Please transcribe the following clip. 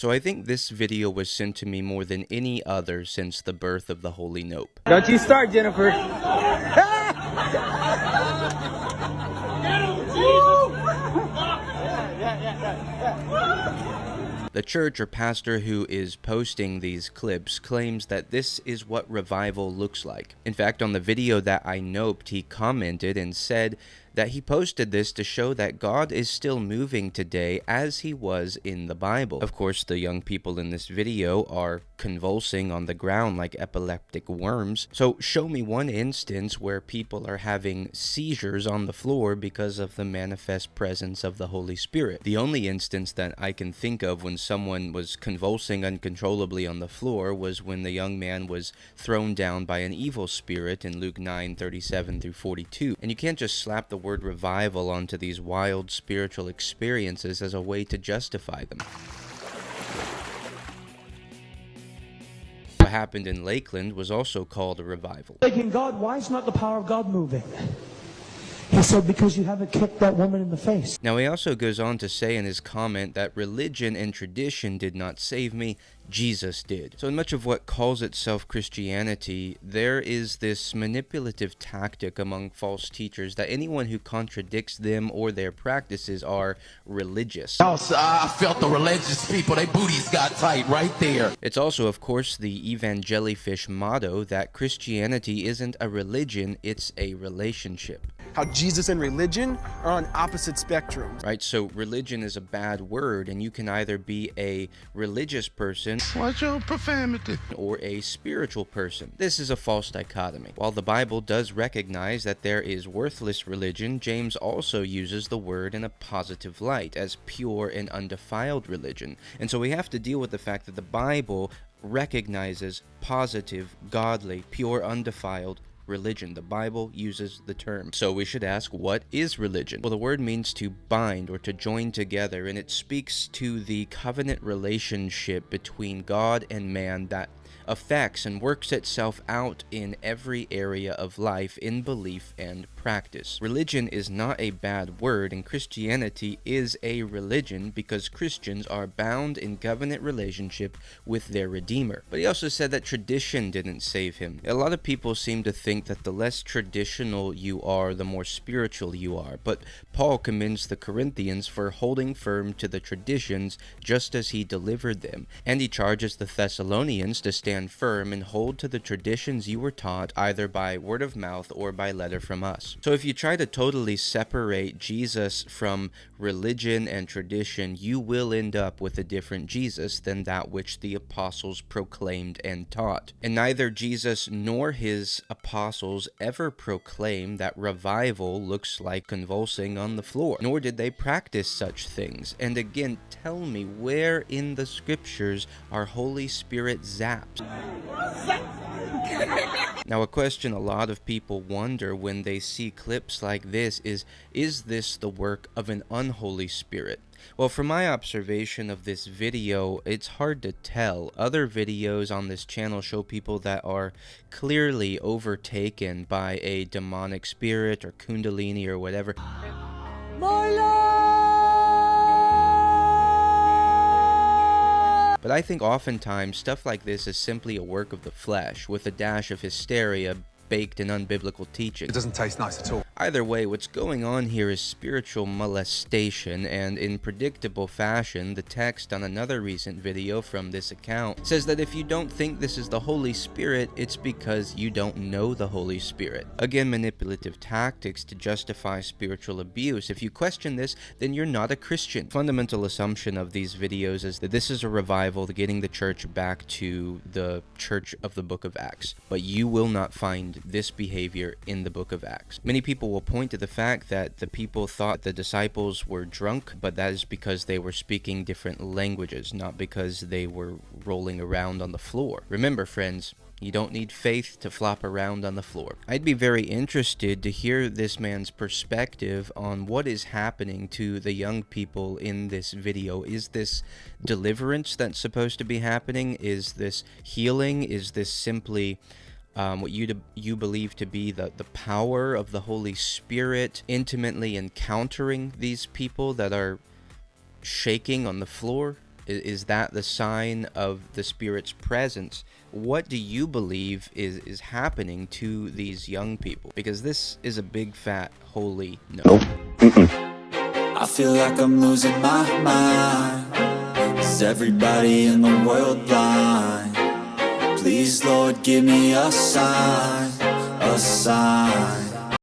So I think this video was sent to me more than any other since the birth of the Holy Nope. Don't you start, Jennifer. The church or pastor who is posting these clips claims that this is what revival looks like. In fact, on the video that I noped, he commented and said that he posted this to show that God is still moving today as he was in the Bible. Of course, the young people in this video are convulsing on the ground like epileptic worms. So show me one instance where people are having seizures on the floor because of the manifest presence of the Holy Spirit. The only instance that I can think of when someone was convulsing uncontrollably on the floor was when the young man was thrown down by an evil spirit in Luke 9:37 through 42. And you can't just slap the word revival onto these wild spiritual experiences as a way to justify them. What happened in Lakeland was also called a revival. Thinking, God, why is not the power of God moving? He said, because you haven't kicked that woman in the face. Now he also goes on to say in his comment that religion and tradition did not save me, Jesus did. So in much of what calls itself Christianity, there is this manipulative tactic among false teachers that anyone who contradicts them or their practices are religious. I felt the religious people, their booties got tight right there. It's also, of course, the evangelifish motto that Christianity isn't a religion, it's a relationship. How Jesus and religion are on opposite spectrums. Right, so religion is a bad word, and you can either be a religious person Watch your profanity. or a spiritual person. This is a false dichotomy. While the Bible does recognize that there is worthless religion, James also uses the word in a positive light as pure and undefiled religion. And so we have to deal with the fact that the Bible recognizes positive, godly, pure, undefiled religion. The Bible uses the term. So we should ask, what is religion? Well, the word means to bind or to join together, and it speaks to the covenant relationship between God and man that affects and works itself out in every area of life in belief and practice. Religion is not a bad word, and Christianity is a religion because Christians are bound in covenant relationship with their Redeemer. But he also said that tradition didn't save him. A lot of people seem to think that the less traditional you are, the more spiritual you are. But Paul commends the Corinthians for holding firm to the traditions just as he delivered them. And he charges the Thessalonians to stand firm and hold to the traditions you were taught either by word of mouth or by letter from us. So if you try to totally separate Jesus from religion and tradition, you will end up with a different Jesus than that which the apostles proclaimed and taught. And neither Jesus nor his apostles ever proclaimed that revival looks like convulsing on the floor, nor did they practice such things. And again, tell me, where in the scriptures are Holy Spirit zapped? Now, a question a lot of people wonder when they see clips like this is this the work of an unholy spirit? Well, from my observation of this video, it's hard to tell. Other videos on this channel show people that are clearly overtaken by a demonic spirit or kundalini or whatever. But I think oftentimes stuff like this is simply a work of the flesh, with a dash of hysteria baked in unbiblical teaching. It doesn't taste nice at all. Either way, what's going on here is spiritual molestation, and in predictable fashion, the text on another recent video from this account says that if you don't think this is the Holy Spirit, it's because you don't know the Holy Spirit. Again, manipulative tactics to justify spiritual abuse. If you question this, then you're not a Christian. Fundamental assumption of these videos is that this is a revival, getting the church back to the church of the book of Acts. But you will not find this behavior in the book of Acts. Many people will point to the fact that the people thought the disciples were drunk, but that is because they were speaking different languages, not because they were rolling around on the floor. Remember, friends, you don't need faith to flop around on the floor. I'd be very interested to hear this man's perspective on what is happening to the young people in this video. Is this deliverance that's supposed to be happening? Is this healing? Is this simply what you believe to be the power of the Holy Spirit intimately encountering these people that are shaking on the floor? Is that the sign of the Spirit's presence? What do you believe is happening to these young people? Because this is a big fat holy no. Nope. I feel like I'm losing my mind. Is everybody in the world blind? Please, Lord, give me a sign, a sign.